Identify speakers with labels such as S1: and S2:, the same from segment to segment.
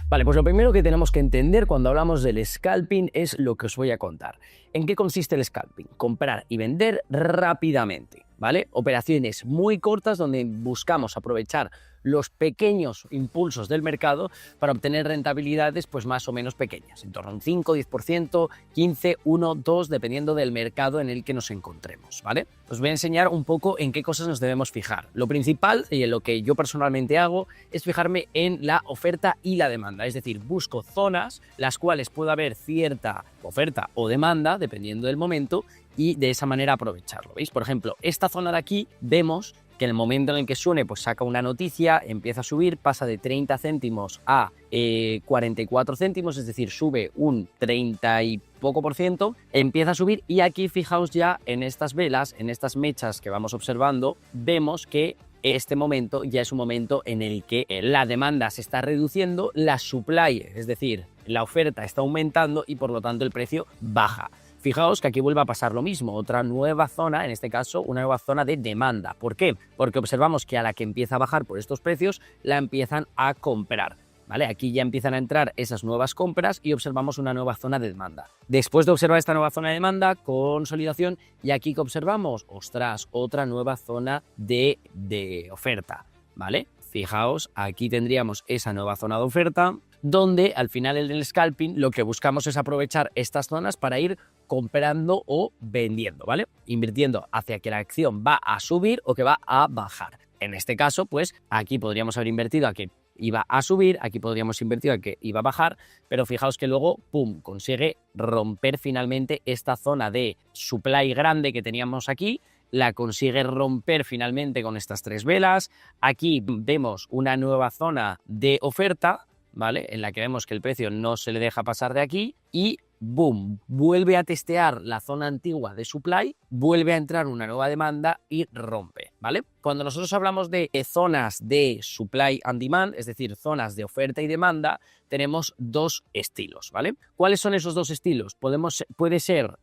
S1: Vale, pues lo primero que tenemos que entender cuando hablamos del scalping es lo que os voy a contar. ¿En qué consiste el scalping? Comprar y vender rápidamente, ¿vale? Operaciones muy cortas donde buscamos aprovechar los pequeños impulsos del mercado para obtener rentabilidades pues más o menos pequeñas, en torno a un 5, 10%, 15, 1, 2, dependiendo del mercado en el que nos encontremos, ¿vale? Os voy a enseñar un poco en qué cosas nos debemos fijar. Lo principal y en lo que yo personalmente hago es fijarme en la oferta y la demanda, es decir, busco zonas las cuales pueda haber cierta oferta o demanda, dependiendo del momento, y de esa manera aprovecharlo, ¿veis? Por ejemplo, esta zona de aquí vemos que en el momento en el que suene, pues saca una noticia, empieza a subir, pasa de 30 céntimos a 44 céntimos, es decir, sube un 30 y poco por ciento, empieza a subir y aquí fijaos ya en estas velas, en estas mechas que vamos observando, vemos que este momento ya es un momento en el que la demanda se está reduciendo, la supply, es decir, la oferta está aumentando y por lo tanto el precio baja. Fijaos que aquí vuelve a pasar lo mismo, otra nueva zona, en este caso una nueva zona de demanda. ¿Por qué? Porque observamos que a la que empieza a bajar por estos precios, la empiezan a comprar, ¿vale? Aquí ya empiezan a entrar esas nuevas compras y observamos una nueva zona de demanda. Después de observar esta nueva zona de demanda, consolidación, y aquí que observamos, ostras, otra nueva zona de oferta, ¿vale? Fijaos, aquí tendríamos esa nueva zona de oferta, donde al final en el scalping lo que buscamos es aprovechar estas zonas para ir comprando o vendiendo, ¿vale? Invirtiendo hacia que la acción va a subir o que va a bajar. En este caso, pues aquí podríamos haber invertido a que iba a subir, aquí podríamos invertir a que iba a bajar, pero fijaos que luego, pum, consigue romper finalmente esta zona de supply grande que teníamos aquí, la consigue romper finalmente con estas tres velas. Aquí vemos una nueva zona de oferta, ¿vale? En la que vemos que el precio no se le deja pasar de aquí y boom, vuelve a testear la zona antigua de supply, vuelve a entrar una nueva demanda y rompe, ¿vale? Cuando nosotros hablamos de zonas de supply and demand, es decir, zonas de oferta y demanda, tenemos dos estilos, ¿vale? ¿Cuáles son esos dos estilos? Puede ser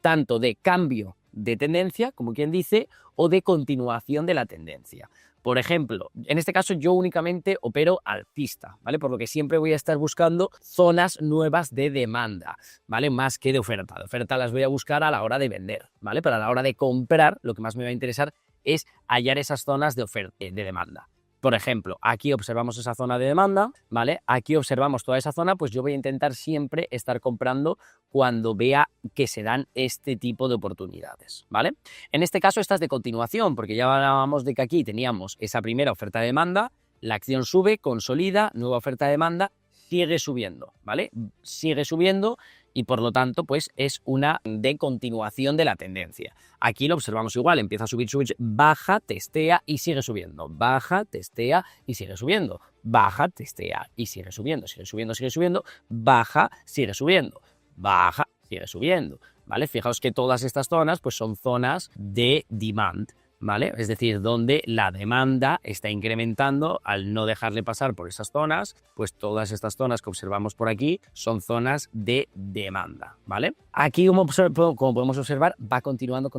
S1: tanto de cambio de tendencia, como quien dice, o de continuación de la tendencia. Por ejemplo, en este caso yo únicamente opero alcista, ¿vale? Por lo que siempre voy a estar buscando zonas nuevas de demanda, ¿vale? Más que de oferta. De oferta las voy a buscar a la hora de vender, ¿vale? Pero a la hora de comprar, lo que más me va a interesar es hallar esas zonas de oferta, de demanda. Por ejemplo, aquí observamos esa zona de demanda, ¿vale? Aquí observamos toda esa zona, pues yo voy a intentar siempre estar comprando cuando vea que se dan este tipo de oportunidades, ¿vale? En este caso esta es de continuación, porque ya hablábamos de que aquí teníamos esa primera oferta de demanda, la acción sube, consolida, nueva oferta de demanda, sigue subiendo, ¿vale? Sigue subiendo y por lo tanto pues es una de continuación de la tendencia. Aquí lo observamos igual, empieza a subir, baja, testea y sigue subiendo, baja, testea y sigue subiendo, baja, testea y sigue subiendo, sigue subiendo, baja, sigue subiendo, baja, sigue subiendo, ¿vale? Fijaos que todas estas zonas pues son zonas de demand, ¿vale? Es decir, donde la demanda está incrementando al no dejarle pasar por esas zonas, pues todas estas zonas que observamos por aquí son zonas de demanda, ¿vale? Aquí, como podemos observar, va continuando.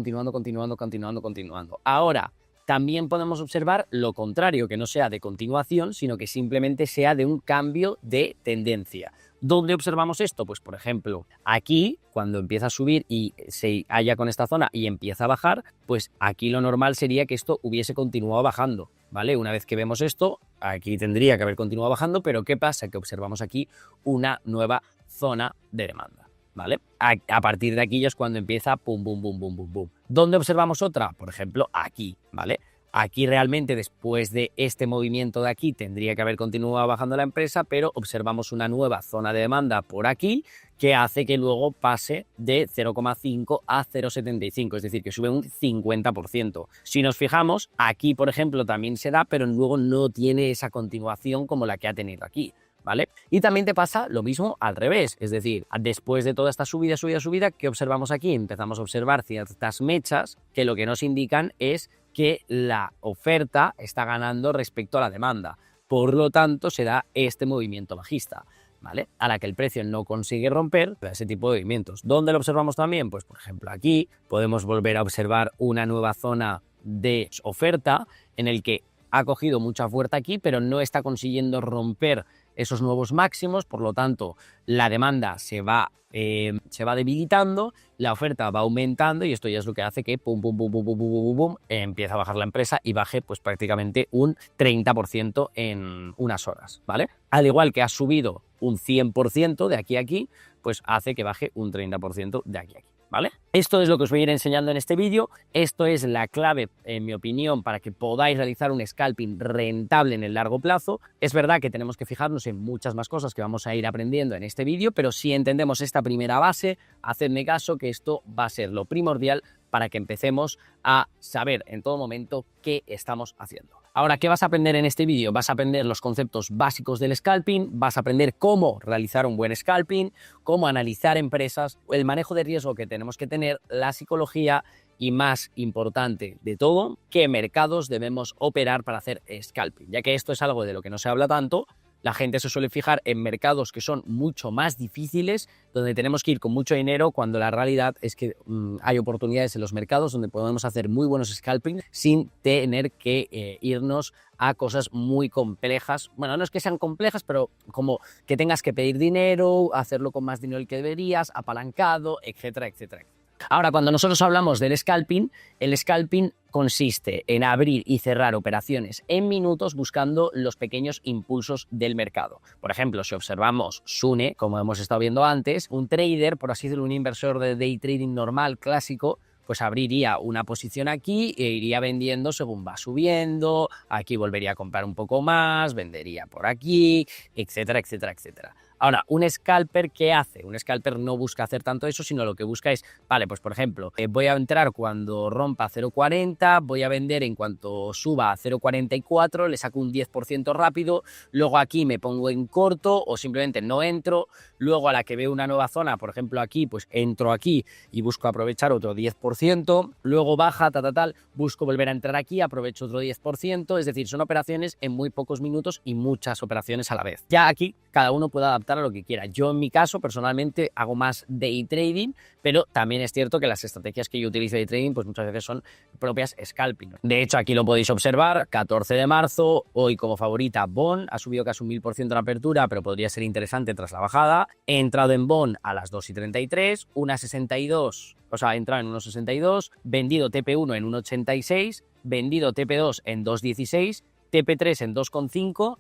S1: Ahora, también podemos observar lo contrario, que no sea de continuación, sino que simplemente sea de un cambio de tendencia. ¿Dónde observamos esto? Pues, por ejemplo, aquí, cuando empieza a subir y se halla con esta zona y empieza a bajar, pues aquí lo normal sería que esto hubiese continuado bajando, ¿vale? Una vez que vemos esto, aquí tendría que haber continuado bajando, pero ¿qué pasa? Que observamos aquí una nueva zona de demanda, ¿vale? A partir de aquí ya es cuando empieza pum, pum, pum, pum, pum, pum. ¿Dónde observamos otra? Por ejemplo, aquí, ¿vale? Aquí realmente después de este movimiento de aquí tendría que haber continuado bajando la empresa, pero observamos una nueva zona de demanda por aquí que hace que luego pase de 0,5 a 0,75, es decir, que sube un 50%. Si nos fijamos, aquí, por ejemplo, también se da, pero luego no tiene esa continuación como la que ha tenido aquí, ¿vale? Y también te pasa lo mismo al revés, es decir, después de toda esta subida, ¿qué observamos aquí? Empezamos a observar ciertas mechas que lo que nos indican es que la oferta está ganando respecto a la demanda. Por lo tanto, se da este movimiento bajista, ¿vale? A la que el precio no consigue romper ese tipo de movimientos. ¿Dónde lo observamos también? Pues, por ejemplo, aquí podemos volver a observar una nueva zona de oferta en el que ha cogido mucha fuerza aquí, pero no está consiguiendo romper esos nuevos máximos, por lo tanto la demanda se va debilitando, la oferta va aumentando y esto ya es lo que hace que pum, pum, pum, pum, pum, pum, pum, pum, empieza a bajar la empresa y baje pues prácticamente un 30% en unas horas, ¿vale? Al igual que ha subido un 100% de aquí a aquí, pues hace que baje un 30% de aquí a aquí, ¿vale? Esto es lo que os voy a ir enseñando en este vídeo. Esto es la clave, en mi opinión, para que podáis realizar un scalping rentable en el largo plazo. Es verdad que tenemos que fijarnos en muchas más cosas que vamos a ir aprendiendo en este vídeo, pero si entendemos esta primera base, hacedme caso que esto va a ser lo primordial para que empecemos a saber en todo momento qué estamos haciendo. Ahora, ¿qué vas a aprender en este vídeo? Vas a aprender los conceptos básicos del scalping, vas a aprender cómo realizar un buen scalping, cómo analizar empresas, el manejo de riesgo que tenemos que tener, la psicología y, más importante de todo, qué mercados debemos operar para hacer scalping, ya que esto es algo de lo que no se habla tanto. La gente se suele fijar en mercados que son mucho más difíciles, donde tenemos que ir con mucho dinero, cuando la realidad es que hay oportunidades en los mercados donde podemos hacer muy buenos scalping sin tener que irnos a cosas muy complejas. Bueno, no es que sean complejas, pero como que tengas que pedir dinero, hacerlo con más dinero del que deberías, apalancado, etcétera, etcétera. Ahora, cuando nosotros hablamos del scalping, el scalping consiste en abrir y cerrar operaciones en minutos buscando los pequeños impulsos del mercado. Por ejemplo, si observamos Sune, como hemos estado viendo antes, un trader, por así decirlo, un inversor de day trading normal, clásico, pues abriría una posición aquí e iría vendiendo según va subiendo, aquí volvería a comprar un poco más, vendería por aquí, etcétera, etcétera, etcétera. Ahora, un scalper, ¿qué hace? Un scalper no busca hacer tanto eso, sino lo que busca es, vale, pues por ejemplo, voy a entrar cuando rompa 0,40, voy a vender en cuanto suba a 0,44, le saco un 10% rápido, luego aquí me pongo en corto o simplemente no entro, luego a la que veo una nueva zona, por ejemplo aquí, pues entro aquí y busco aprovechar otro 10%, luego baja, tal, busco volver a entrar aquí, aprovecho otro 10%, es decir, son operaciones en muy pocos minutos y muchas operaciones a la vez. Ya aquí cada uno puede adaptar a lo que quiera. Yo en mi caso personalmente hago más day trading, pero también es cierto que las estrategias que yo utilizo de trading pues muchas veces son propias scalping. De hecho, aquí lo podéis observar, 14 de marzo, hoy como favorita Bond, ha subido casi un 1000% en apertura, pero podría ser interesante tras la bajada. He entrado en Bond a las 2:33, 1,62, o sea, he entrado en 1,62, vendido TP1 en 1,86, vendido TP2 en 2,16, TP3 en 2,5,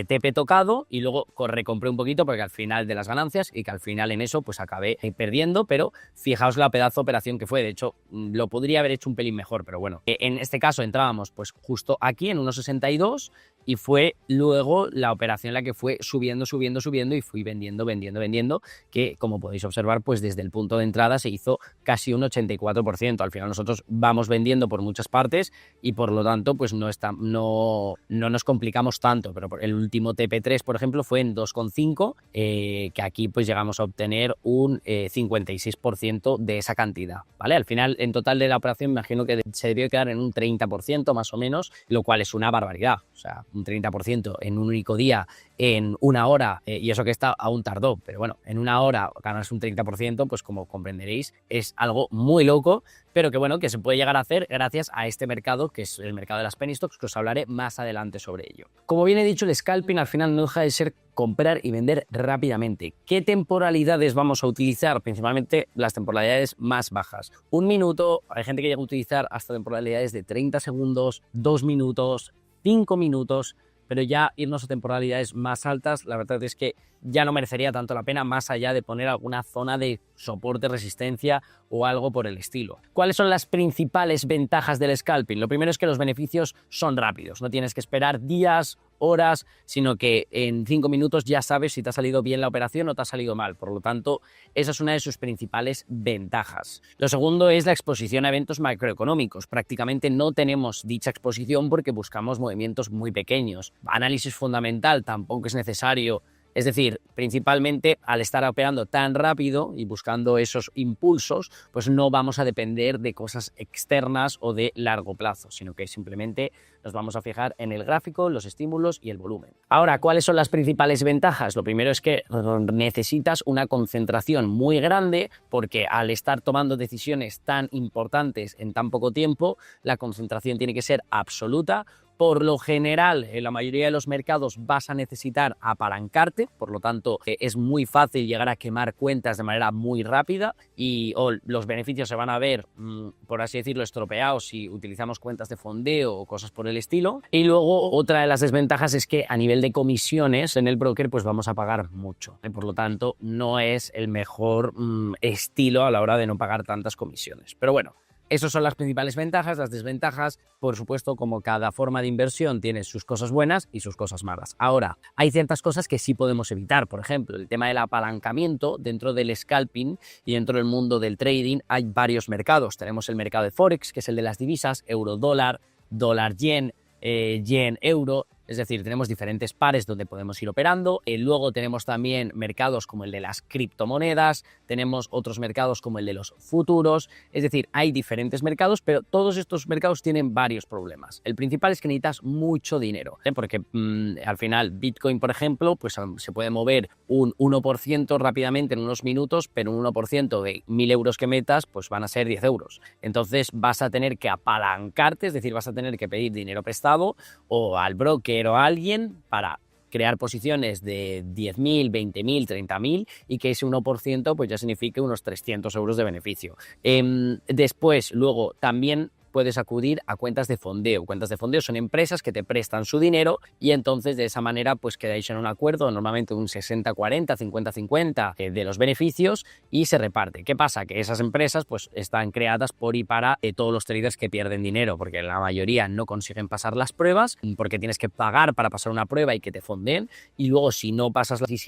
S1: TP tocado y luego recompré un poquito porque al final de las ganancias y que al final en eso pues acabé perdiendo, pero fijaos la pedazo de operación que fue. De hecho, lo podría haber hecho un pelín mejor, pero bueno, en este caso entrábamos pues justo aquí en 1,62 y fue luego la operación en la que fue subiendo y fui vendiendo, que como podéis observar pues desde el punto de entrada se hizo casi un 84%. Al final nosotros vamos vendiendo por muchas partes y por lo tanto pues no nos complicamos tanto, pero el último TP3 por ejemplo fue en 2,5, que aquí pues llegamos a obtener un 56% de esa cantidad, ¿vale? Al final en total de la operación me imagino que se debió quedar en un 30% más o menos, lo cual es una barbaridad, o sea, un 30% en un único día, en una hora, y eso que está aún tardó, pero bueno, en una hora ganarse un 30%, pues como comprenderéis, es algo muy loco, pero que bueno, que se puede llegar a hacer gracias a este mercado, que es el mercado de las penny stocks, que os hablaré más adelante sobre ello. Como bien he dicho, el scalping al final no deja de ser comprar y vender rápidamente. ¿Qué temporalidades vamos a utilizar? Principalmente las temporalidades más bajas. Un minuto, hay gente que llega a utilizar hasta temporalidades de 30 segundos, 2 minutos, 5 minutos, pero ya irnos a temporalidades más altas, la verdad es que ya no merecería tanto la pena, más allá de poner alguna zona de soporte, resistencia o algo por el estilo. ¿Cuáles son las principales ventajas del scalping? Lo primero es que los beneficios son rápidos, no tienes que esperar días, horas, sino que en 5 minutos ya sabes si te ha salido bien la operación o te ha salido mal. Por lo tanto, esa es una de sus principales ventajas. Lo segundo es la exposición a eventos macroeconómicos. Prácticamente no tenemos dicha exposición porque buscamos movimientos muy pequeños. Análisis fundamental tampoco es necesario. Es decir, principalmente al estar operando tan rápido y buscando esos impulsos, pues no vamos a depender de cosas externas o de largo plazo, sino que simplemente nos vamos a fijar en el gráfico, los estímulos y el volumen. Ahora, ¿cuáles son las principales ventajas? Lo primero es que necesitas una concentración muy grande porque al estar tomando decisiones tan importantes en tan poco tiempo, la concentración tiene que ser absoluta, Por lo general, en la mayoría de los mercados vas a necesitar apalancarte, por lo tanto es muy fácil llegar a quemar cuentas de manera muy rápida o los beneficios se van a ver, por así decirlo, estropeados si utilizamos cuentas de fondeo o cosas por el estilo. Y luego otra de las desventajas es que a nivel de comisiones en el broker pues vamos a pagar mucho, por lo tanto no es el mejor estilo a la hora de no pagar tantas comisiones. Pero bueno, esas son las principales ventajas. Las desventajas, por supuesto, como cada forma de inversión tiene sus cosas buenas y sus cosas malas. Ahora, hay ciertas cosas que sí podemos evitar. Por ejemplo, el tema del apalancamiento. Dentro del scalping y dentro del mundo del trading hay varios mercados. Tenemos el mercado de Forex, que es el de las divisas, euro-dólar, dólar-yen, yen-euro. Es decir, tenemos diferentes pares donde podemos ir operando. Luego tenemos también mercados como el de las criptomonedas, tenemos otros mercados como el de los futuros. Es decir, hay diferentes mercados, pero todos estos mercados tienen varios problemas. El principal es que necesitas mucho dinero, porque al final Bitcoin, por ejemplo, pues se puede mover un 1% rápidamente en unos minutos, pero un 1% de 1.000 euros que metas, pues van a ser 10 euros. Entonces vas a tener que apalancarte, es decir, vas a tener que pedir dinero prestado o al broker o a alguien para crear posiciones de 10.000, 20.000, 30.000 y que ese 1% pues ya signifique unos 300 euros de beneficio. Después, luego, también puedes acudir a cuentas de fondeo. Cuentas de fondeo son empresas que te prestan su dinero y entonces de esa manera pues quedáis en un acuerdo, normalmente un 60-40, 50-50 de los beneficios y se reparte. ¿Qué pasa? Que esas empresas pues están creadas por y para todos los traders que pierden dinero, porque la mayoría no consiguen pasar las pruebas, porque tienes que pagar para pasar una prueba y que te fondeen, y luego si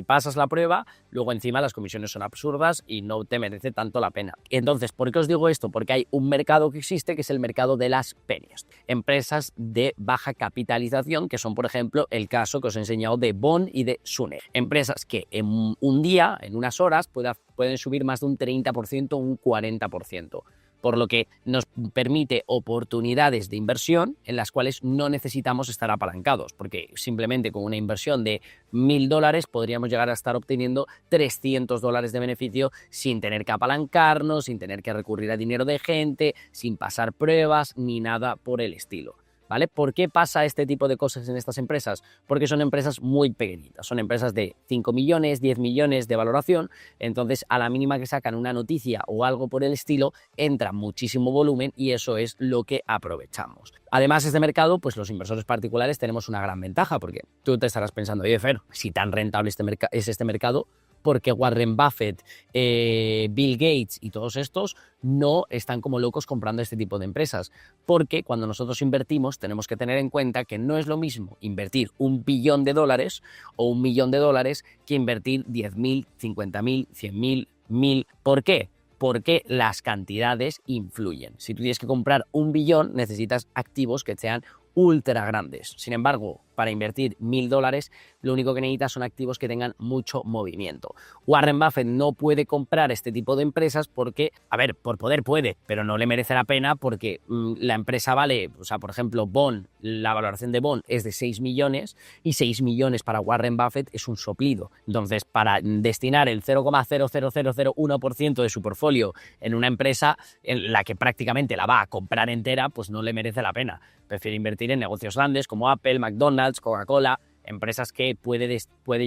S1: pasas la prueba, luego encima las comisiones son absurdas y no te merece tanto la pena. Entonces, ¿por qué os digo esto? Porque hay un mercado que existe que es el mercado de las penny stocks, empresas de baja capitalización, que son, por ejemplo, el caso que os he enseñado de Bond y de Sune. Empresas que en un día, en unas horas, pueden subir más de un 30% o un 40%. Por lo que nos permite oportunidades de inversión en las cuales no necesitamos estar apalancados, porque simplemente con una inversión de $1.000 podríamos llegar a estar obteniendo $300 de beneficio sin tener que apalancarnos, sin tener que recurrir a dinero de gente, sin pasar pruebas ni nada por el estilo. ¿Vale? ¿Por qué pasa este tipo de cosas en estas empresas? Porque son empresas muy pequeñitas, son empresas de 5 millones, 10 millones de valoración, entonces a la mínima que sacan una noticia o algo por el estilo, entra muchísimo volumen y eso es lo que aprovechamos. Además, este mercado, pues los inversores particulares tenemos una gran ventaja, porque tú te estarás pensando, oye, Fer, si tan rentable es este mercado, porque Warren Buffett, Bill Gates y todos estos no están como locos comprando este tipo de empresas, porque cuando nosotros invertimos tenemos que tener en cuenta que no es lo mismo invertir $1 billón o $1 millón que invertir 10.000, 50.000, 100.000, 1.000. ¿Por qué? Porque las cantidades influyen. Si tú tienes que comprar $1 billón, necesitas activos que sean ultra grandes. Sin embargo, para invertir $1.000, lo único que necesitas son activos que tengan mucho movimiento. Warren Buffett no puede comprar este tipo de empresas porque, a ver, por poder puede, pero no le merece la pena porque la empresa vale, o sea, por ejemplo, Bond, la valoración de Bond es de 6 millones y 6 millones para Warren Buffett es un soplido. Entonces, para destinar el 0,00001% de su portfolio en una empresa en la que prácticamente la va a comprar entera, pues no le merece la pena. Prefiere invertir en negocios grandes como Apple, McDonald's, Coca-Cola, empresas que puede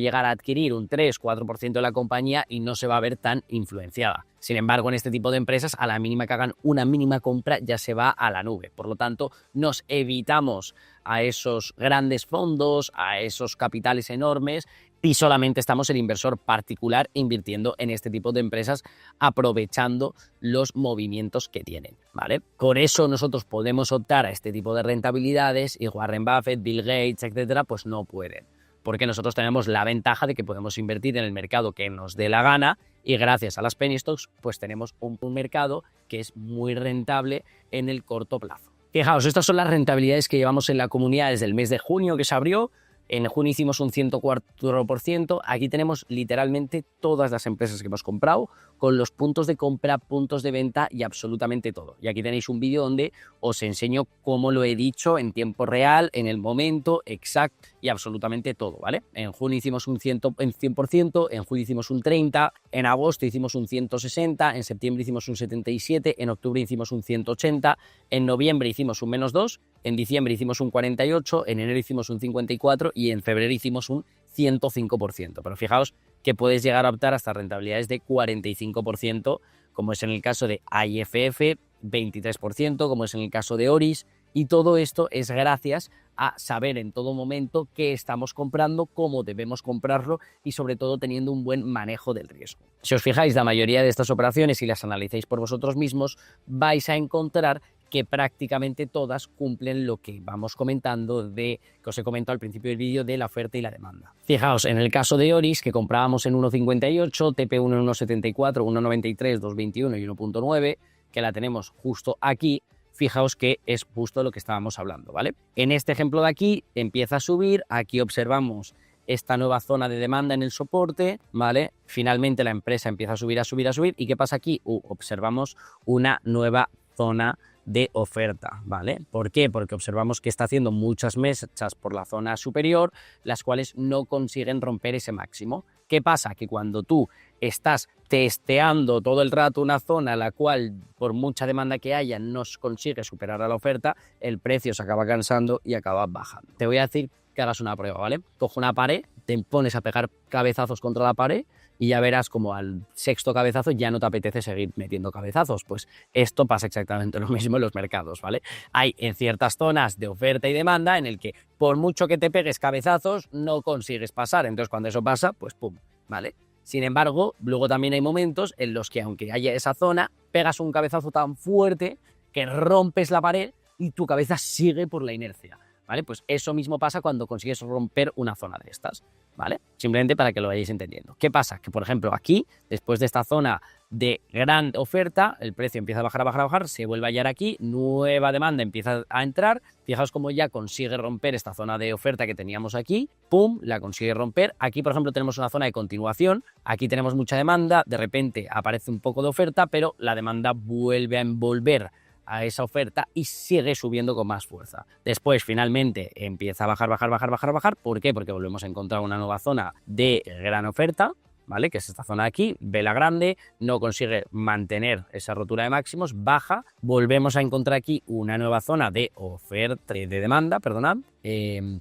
S1: llegar a adquirir un 3-4% de la compañía y no se va a ver tan influenciada. Sin embargo, en este tipo de empresas, a la mínima que hagan una mínima compra, ya se va a la nube. Por lo tanto, nos evitamos a esos grandes fondos, a esos capitales enormes, y solamente estamos el inversor particular invirtiendo en este tipo de empresas, aprovechando los movimientos que tienen, ¿vale? Por eso nosotros podemos optar a este tipo de rentabilidades y Warren Buffett, Bill Gates, etcétera, pues no pueden. Porque nosotros tenemos la ventaja de que podemos invertir en el mercado que nos dé la gana y gracias a las penny stocks pues tenemos un mercado que es muy rentable en el corto plazo. Fijaos, estas son las rentabilidades que llevamos en la comunidad desde el mes de junio que se abrió. En junio hicimos un 104%. Aquí tenemos literalmente todas las empresas que hemos comprado, con los puntos de compra, puntos de venta y absolutamente todo. Y aquí tenéis un vídeo donde os enseño cómo lo he dicho en tiempo real, en el momento exacto y absolutamente todo, ¿vale? En junio hicimos un 100%, en julio hicimos un 30%, en agosto hicimos un 160%, en septiembre hicimos un 77%, en octubre hicimos un 180%, en noviembre hicimos un -2% En diciembre hicimos un 48%, en enero hicimos un 54% y en febrero hicimos un 105%. Pero fijaos que puedes llegar a optar hasta rentabilidades de 45%, como es en el caso de IFF, 23%, como es en el caso de Oris, y todo esto es gracias a saber en todo momento qué estamos comprando, cómo debemos comprarlo y sobre todo teniendo un buen manejo del riesgo. Si os fijáis, la mayoría de estas operaciones y las analicéis por vosotros mismos, vais a encontrar que prácticamente todas cumplen lo que vamos comentando que os he comentado al principio del vídeo de la oferta y la demanda. Fijaos, en el caso de Oris, que comprábamos en 1,58, TP1 en 1,74, 1,93, 2,21 y 1,9, que la tenemos justo aquí, fijaos que es justo lo que estábamos hablando, ¿vale? En este ejemplo de aquí empieza a subir, aquí observamos esta nueva zona de demanda en el soporte, ¿vale? Finalmente la empresa empieza a subir, a subir, a subir, ¿y qué pasa aquí? Observamos una nueva zona de oferta, ¿vale? ¿Por qué? Porque observamos que está haciendo muchas mechas por la zona superior, las cuales no consiguen romper ese máximo. ¿Qué pasa? Que cuando tú estás testeando todo el rato una zona la cual, por mucha demanda que haya, no consigue superar a la oferta, el precio se acaba cansando y acaba bajando. Te voy a decir que hagas una prueba, ¿vale? Coge una pared, te pones a pegar cabezazos contra la pared y ya verás como al sexto cabezazo ya no te apetece seguir metiendo cabezazos. Pues esto pasa exactamente lo mismo en los mercados, ¿vale? Hay en ciertas zonas de oferta y demanda en el que por mucho que te pegues cabezazos no consigues pasar. Entonces cuando eso pasa, pues pum, ¿vale? Sin embargo, luego también hay momentos en los que aunque haya esa zona, pegas un cabezazo tan fuerte que rompes la pared y tu cabeza sigue por la inercia, ¿vale? Pues eso mismo pasa cuando consigues romper una zona de estas, ¿vale? Simplemente para que lo vayáis entendiendo. ¿Qué pasa? Que, por ejemplo, aquí, después de esta zona de gran oferta, el precio empieza a bajar, a bajar, a bajar, se vuelve a hallar aquí, nueva demanda empieza a entrar, fijaos cómo ya consigue romper esta zona de oferta que teníamos aquí, pum, la consigue romper. Aquí, por ejemplo, tenemos una zona de continuación, aquí tenemos mucha demanda, de repente aparece un poco de oferta, pero la demanda vuelve a envolver a esa oferta y sigue subiendo con más fuerza. Después, finalmente, empieza a bajar, bajar, bajar, bajar, bajar. ¿Por qué? Porque volvemos a encontrar una nueva zona de gran oferta, ¿vale? Que es esta zona de aquí, vela grande, no consigue mantener esa rotura de máximos, baja, volvemos a encontrar aquí una nueva zona de oferta, de demanda, perdonad.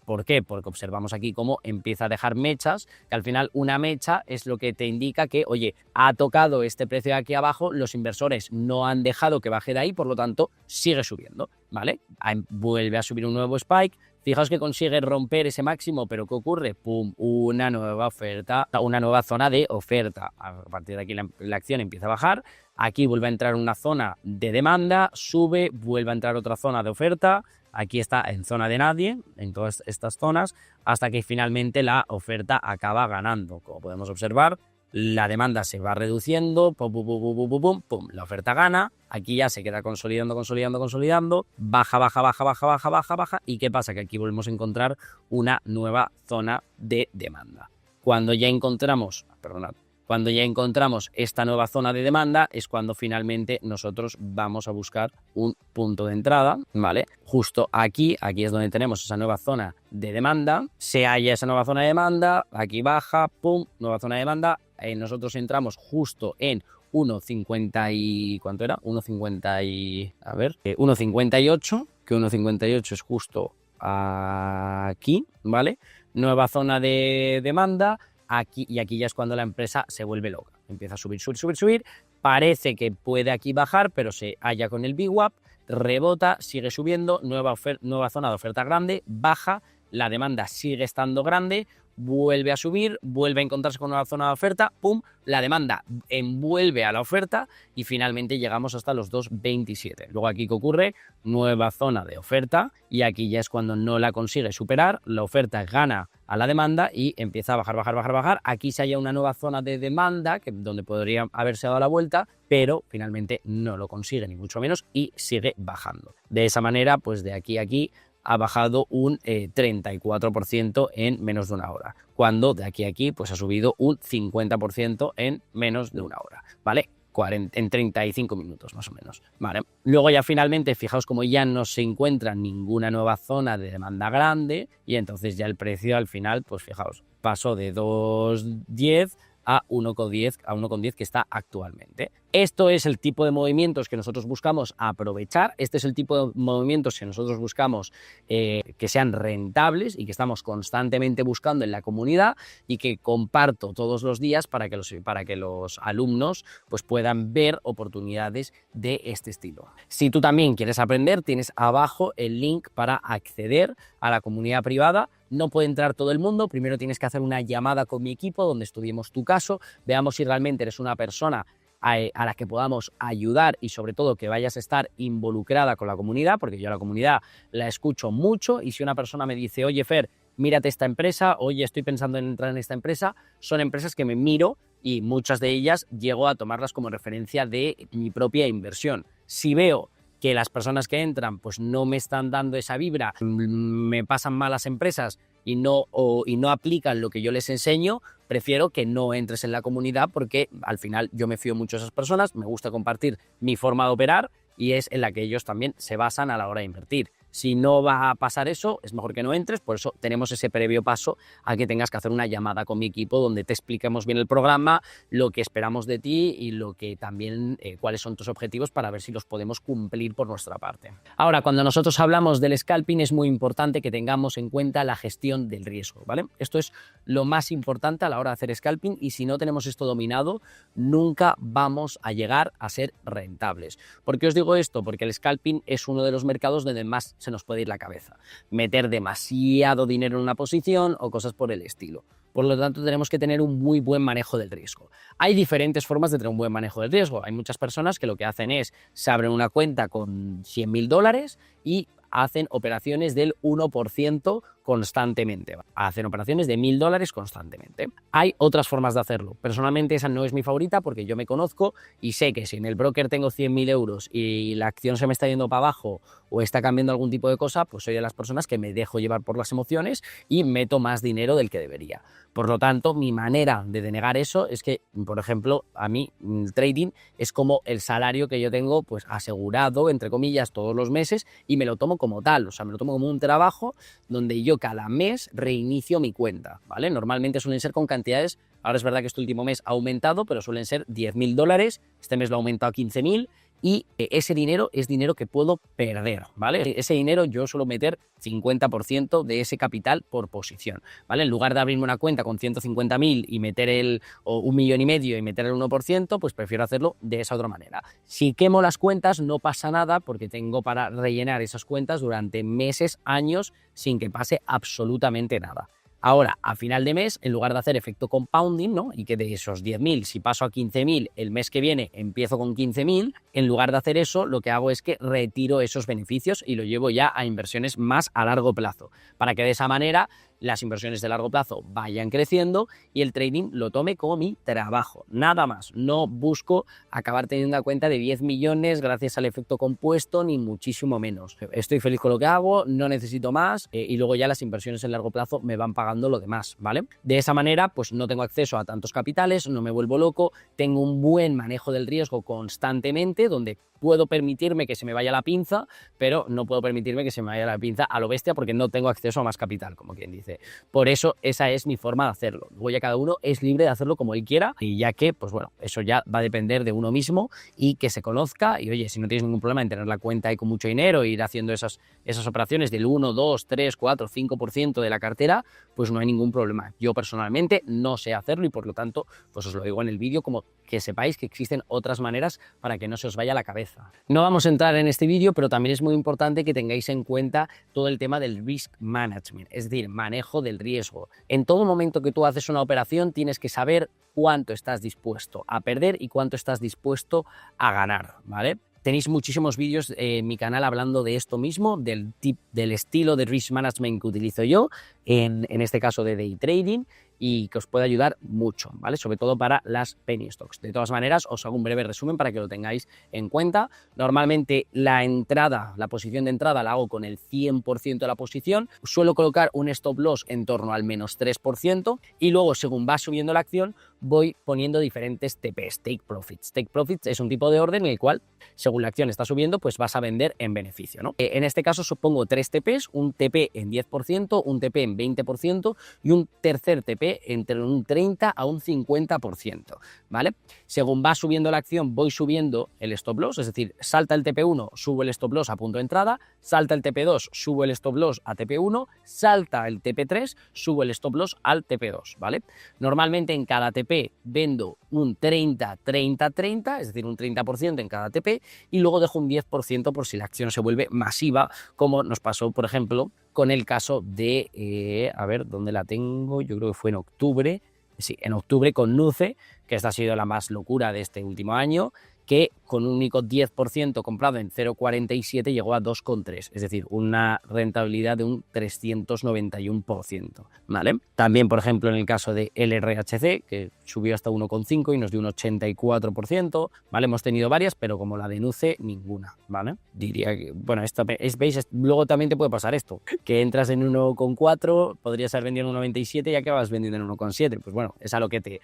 S1: ¿Por qué? Porque observamos aquí cómo empieza a dejar mechas, que al final una mecha es lo que te indica que, oye, ha tocado este precio de aquí abajo, los inversores no han dejado que baje de ahí, por lo tanto, sigue subiendo, ¿vale? Vuelve a subir un nuevo spike. Fijaos que consigue romper ese máximo, pero ¿qué ocurre? ¡Pum! Una nueva oferta, una nueva zona de oferta. A partir de aquí la acción empieza a bajar. Aquí vuelve a entrar una zona de demanda, sube, vuelve a entrar otra zona de oferta. Aquí está en zona de nadie, en todas estas zonas, hasta que finalmente la oferta acaba ganando. Como podemos observar, la demanda se va reduciendo, pum, pum, pum, pum, pum, pum, pum, la oferta gana, aquí ya se queda consolidando, consolidando, consolidando, baja, baja, baja, baja, baja, baja, baja, ¿y qué pasa? Que aquí volvemos a encontrar una nueva zona de demanda. Cuando ya encontramos esta nueva zona de demanda es cuando finalmente nosotros vamos a buscar un punto de entrada, ¿vale? Justo aquí es donde tenemos esa nueva zona de demanda, se halla esa nueva zona de demanda, aquí baja, pum, nueva zona de demanda, nosotros entramos justo en 1,50 y... ¿cuánto era? 1,50 y... a ver, 1,58, que 1,58 es justo aquí, ¿vale? Nueva zona de demanda, aquí, y aquí ya es cuando la empresa se vuelve loca. Empieza a subir, subir, subir, subir. Parece que puede aquí bajar, pero se halla con el VWAP, rebota, sigue subiendo, nueva zona de oferta grande, baja, la demanda sigue estando grande, vuelve a subir, vuelve a encontrarse con una zona de oferta, pum, la demanda envuelve a la oferta y finalmente llegamos hasta los 2,27. Luego aquí, ¿qué ocurre? Nueva zona de oferta y aquí ya es cuando no la consigue superar, la oferta gana a la demanda y empieza a bajar, bajar, bajar, bajar. Aquí se halla una nueva zona de demanda donde podría haberse dado la vuelta, pero finalmente no lo consigue, ni mucho menos, y sigue bajando. De esa manera, pues de aquí a aquí ha bajado un 34% en menos de una hora, cuando de aquí a aquí pues ha subido un 50% en menos de una hora, ¿vale? En 35 minutos más o menos, ¿vale? Luego ya finalmente, fijaos como ya no se encuentra ninguna nueva zona de demanda grande y entonces ya el precio al final, pues fijaos, pasó de 2,10 a 1,10 que está actualmente. Esto es el tipo de movimientos que nosotros buscamos aprovechar, este es el tipo de movimientos que nosotros buscamos que sean rentables y que estamos constantemente buscando en la comunidad y que comparto todos los días para que los alumnos pues, puedan ver oportunidades de este estilo. Si tú también quieres aprender, tienes abajo el link para acceder a la comunidad privada. No puede entrar todo el mundo, primero tienes que hacer una llamada con mi equipo donde estudiemos tu caso, veamos si realmente eres una persona a la que podamos ayudar y sobre todo que vayas a estar involucrada con la comunidad, porque yo a la comunidad la escucho mucho y si una persona me dice, oye Fer, mírate esta empresa, oye estoy pensando en entrar en esta empresa, son empresas que me miro y muchas de ellas llego a tomarlas como referencia de mi propia inversión. Si veo que las personas que entran pues no me están dando esa vibra, me pasan malas empresas y no aplican lo que yo les enseño, prefiero que no entres en la comunidad porque al final yo me fío mucho de esas personas, me gusta compartir mi forma de operar y es en la que ellos también se basan a la hora de invertir. Si no va a pasar eso, es mejor que no entres, por eso tenemos ese previo paso a que tengas que hacer una llamada con mi equipo donde te expliquemos bien el programa, lo que esperamos de ti y lo que también cuáles son tus objetivos para ver si los podemos cumplir por nuestra parte. Ahora, cuando nosotros hablamos del scalping es muy importante que tengamos en cuenta la gestión del riesgo, ¿vale? Esto es lo más importante a la hora de hacer scalping y si no tenemos esto dominado, nunca vamos a llegar a ser rentables. ¿Por qué os digo esto? Porque el scalping es uno de los mercados donde más se nos puede ir la cabeza, meter demasiado dinero en una posición o cosas por el estilo. Por lo tanto, tenemos que tener un muy buen manejo del riesgo. Hay diferentes formas de tener un buen manejo del riesgo. Hay muchas personas que lo que hacen es, se abren una cuenta con $100.000 y hacen operaciones del 1% constantemente. Hacen operaciones de $1.000 constantemente. Hay otras formas de hacerlo. Personalmente esa no es mi favorita porque yo me conozco y sé que si en el broker tengo 100.000 euros y la acción se me está yendo para abajo o está cambiando algún tipo de cosa, pues soy de las personas que me dejo llevar por las emociones y meto más dinero del que debería. Por lo tanto, mi manera de denegar eso es que, por ejemplo, a mí el trading es como el salario que yo tengo pues asegurado, entre comillas, todos los meses y me lo tomo como tal, o sea, me lo tomo como un trabajo donde yo cada mes reinicio mi cuenta, ¿vale? Normalmente suelen ser con cantidades, ahora es verdad que este último mes ha aumentado, pero suelen ser $10.000, este mes lo ha aumentado a 15.000 y ese dinero es dinero que puedo perder, ¿vale? Ese dinero yo suelo meter 50% de ese capital por posición, ¿vale? En lugar de abrirme una cuenta con 150.000 y meter o 1,5 millones y meter el 1%, pues prefiero hacerlo de esa otra manera. Si quemo las cuentas no pasa nada porque tengo para rellenar esas cuentas durante meses, años, sin que pase absolutamente nada. Ahora, a final de mes, en lugar de hacer efecto compounding, ¿no? Y que de esos 10.000, si paso a 15.000, el mes que viene empiezo con 15.000, en lugar de hacer eso, lo que hago es que retiro esos beneficios y lo llevo ya a inversiones más a largo plazo, para que de esa manera las inversiones de largo plazo vayan creciendo y el trading lo tome como mi trabajo, nada más. No busco acabar teniendo una cuenta de 10 millones gracias al efecto compuesto, ni muchísimo menos. Estoy feliz con lo que hago, no necesito más y luego ya las inversiones en largo plazo me van pagando lo demás, ¿vale? De esa manera, pues no tengo acceso a tantos capitales, no me vuelvo loco, tengo un buen manejo del riesgo constantemente, donde puedo permitirme que se me vaya la pinza, pero no puedo permitirme que se me vaya la pinza a lo bestia porque no tengo acceso a más capital, como quien dice. Por eso esa es mi forma de hacerlo. Luego ya cada uno es libre de hacerlo como él quiera y ya que, pues bueno, eso ya va a depender de uno mismo y que se conozca y oye, si no tienes ningún problema en tener la cuenta ahí con mucho dinero e ir haciendo esas operaciones del 1, 2, 3, 4, 5% de la cartera, pues no hay ningún problema. Yo personalmente no sé hacerlo y por lo tanto, pues os lo digo en el vídeo como que sepáis que existen otras maneras para que no se os vaya la cabeza. No vamos a entrar en este vídeo, pero también es muy importante que tengáis en cuenta todo el tema del risk management, es decir, manejo del riesgo. En todo momento que tú haces una operación tienes que saber cuánto estás dispuesto a perder y cuánto estás dispuesto a ganar, ¿vale? Tenéis muchísimos vídeos en mi canal hablando de esto mismo, del estilo de risk management que utilizo yo, en este caso de day trading, y que os puede ayudar mucho, ¿vale? Sobre todo para las penny stocks. De todas maneras, os hago un breve resumen para que lo tengáis en cuenta. Normalmente la posición de entrada la hago con el 100% de la posición. Suelo colocar un stop loss en torno al menos 3% y luego, según va subiendo la acción, voy poniendo diferentes TPs, Take Profits. Take Profits es un tipo de orden en el cual, según la acción está subiendo, pues vas a vender en beneficio, ¿no? En este caso supongo 3 TPs, un TP en 10%, un TP en 20% y un tercer TP ATP entre un 30 a un 50%, ¿vale? Según va subiendo la acción, voy subiendo el stop loss, es decir, salta el TP1, subo el stop loss a punto de entrada, salta el TP2, subo el stop loss a TP1, salta el TP3, subo el stop loss al TP2, ¿vale? Normalmente en cada TP vendo un 30-30-30, es decir, un 30% en cada TP, y luego dejo un 10% por si la acción se vuelve masiva, como nos pasó, por ejemplo, con el caso de, a ver, ¿dónde la tengo? Yo creo que fue en octubre, sí, en octubre con Nuce, que esta ha sido la más locura de este último año, que con un único 10% comprado en 0,47 llegó a 2,3, es decir, una rentabilidad de un 391%, ¿vale? También, por ejemplo, en el caso de LRHC, que subió hasta 1,5 y nos dio un 84%, ¿vale? Hemos tenido varias, pero como la de Nuce, ninguna, ¿vale? Diría que, bueno, esto veis, luego también te puede pasar esto, que entras en 1,4, podrías haber vendido en 1,97 y acabas vendiendo en 1,7, pues bueno, es a lo que te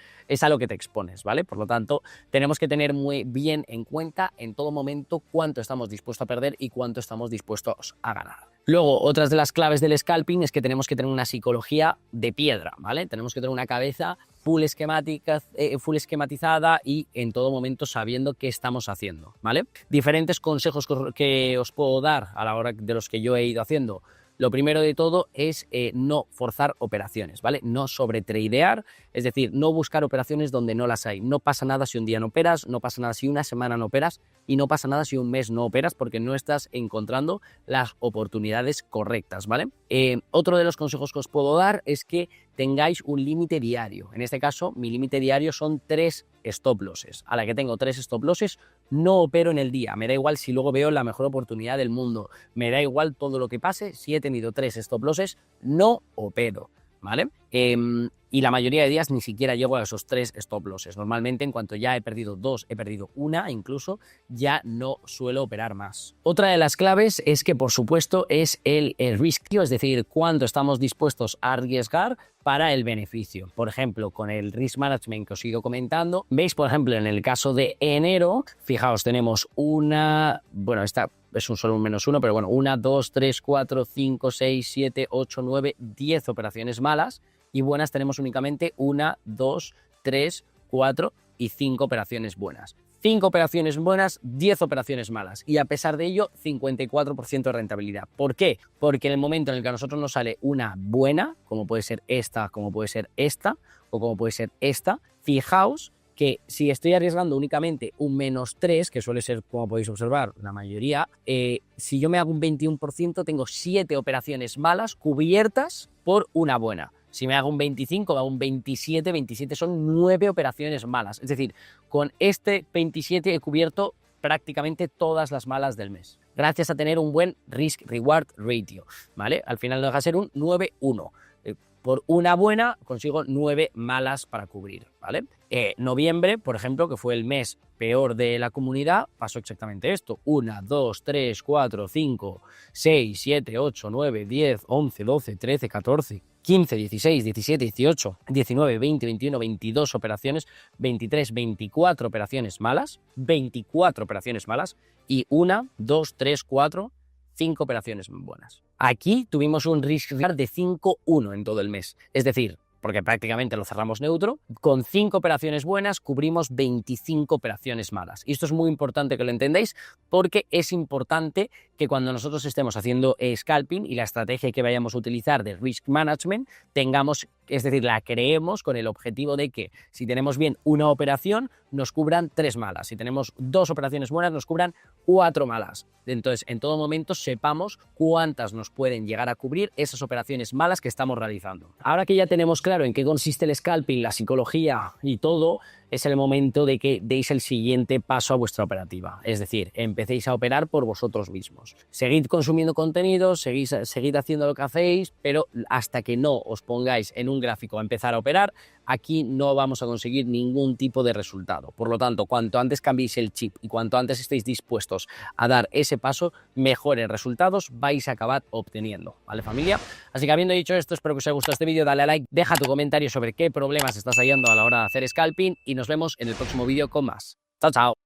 S1: expones, ¿vale? Por lo tanto, tenemos que tener muy bien en cuenta en todo momento cuánto estamos dispuestos a perder y cuánto estamos dispuestos a ganar. Luego, otras de las claves del scalping es que tenemos que tener una psicología de piedra, ¿vale? Tenemos que tener una cabeza full esquematizada y en todo momento sabiendo qué estamos haciendo, ¿vale? Diferentes consejos que os puedo dar a la hora de los que yo he ido haciendo. Lo primero de todo es no forzar operaciones, ¿vale? No sobretradear, es decir, no buscar operaciones donde no las hay. No pasa nada si un día no operas, no pasa nada si una semana no operas y no pasa nada si un mes no operas porque no estás encontrando las oportunidades correctas, ¿vale? Otro de los consejos que os puedo dar es que tengáis un límite diario. En este caso, mi límite diario son 3 stop losses. A la que tengo 3 stop losses, no opero en el día. Me da igual si luego veo la mejor oportunidad del mundo. Me da igual todo lo que pase. Si he tenido 3 stop losses, no opero, ¿vale? Y la mayoría de días ni siquiera llego a esos 3 stop losses. Normalmente, en cuanto ya he perdido 2, he perdido una, incluso, ya no suelo operar más. Otra de las claves es que, por supuesto, es el risk, es decir, cuánto estamos dispuestos a arriesgar para el beneficio. Por ejemplo, con el risk management que os he ido comentando, veis, por ejemplo, en el caso de enero, fijaos, tenemos una, bueno, esta es solo un -1, pero bueno, 1, 2, 3, 4, 5, 6, 7, 8, 9, 10 operaciones malas y buenas tenemos únicamente 1, 2, 3, 4 y 5 operaciones buenas. 5 operaciones buenas, 10 operaciones malas y a pesar de ello 54% de rentabilidad. ¿Por qué? Porque en el momento en el que a nosotros nos sale una buena, como puede ser esta, como puede ser esta o como puede ser esta, fijaos que si estoy arriesgando únicamente un -3, que suele ser, como podéis observar, la mayoría, si yo me hago un 21%, tengo 7 operaciones malas cubiertas por una buena. Si me hago un 25, me hago un 27, 27 son 9 operaciones malas. Es decir, con este 27 he cubierto prácticamente todas las malas del mes, gracias a tener un buen risk-reward ratio, ¿vale? Al final no deja de ser un 9-1. Por una buena consigo 9 malas para cubrir, ¿vale? Noviembre, por ejemplo, que fue el mes peor de la comunidad, pasó exactamente esto. 1, 2, 3, 4, 5, 6, 7, 8, 9, 10, 11, 12, 13, 14, 15, 16, 17, 18, 19, 20, 21, 22 operaciones, 23, 24 operaciones malas, 24 operaciones malas y 1, 2, 3, 4, 5 operaciones buenas. Aquí tuvimos un risk reward de 5-1 en todo el mes, es decir, porque prácticamente lo cerramos neutro, con 5 operaciones buenas cubrimos 25 operaciones malas. Y esto es muy importante que lo entendáis porque es importante que cuando nosotros estemos haciendo scalping y la estrategia que vayamos a utilizar de risk management, tengamos, es decir, la creemos con el objetivo de que si tenemos bien una operación, nos cubran 3 malas. Si tenemos 2 operaciones buenas, nos cubran 4 malas. Entonces, en todo momento sepamos cuántas nos pueden llegar a cubrir esas operaciones malas que estamos realizando. Ahora que ya tenemos claro en qué consiste el scalping, la psicología y todo, es el momento de que deis el siguiente paso a vuestra operativa. Es decir, empecéis a operar por vosotros mismos. Seguid consumiendo contenidos, seguid haciendo lo que hacéis, pero hasta que no os pongáis en un gráfico a empezar a operar, aquí no vamos a conseguir ningún tipo de resultado. Por lo tanto, cuanto antes cambiéis el chip y cuanto antes estéis dispuestos a dar ese paso, mejores resultados vais a acabar obteniendo, ¿vale, familia? Así que habiendo dicho esto, espero que os haya gustado este vídeo, dale a like, deja tu comentario sobre qué problemas estás hallando a la hora de hacer scalping y nos vemos en el próximo vídeo con más. Chao, chao.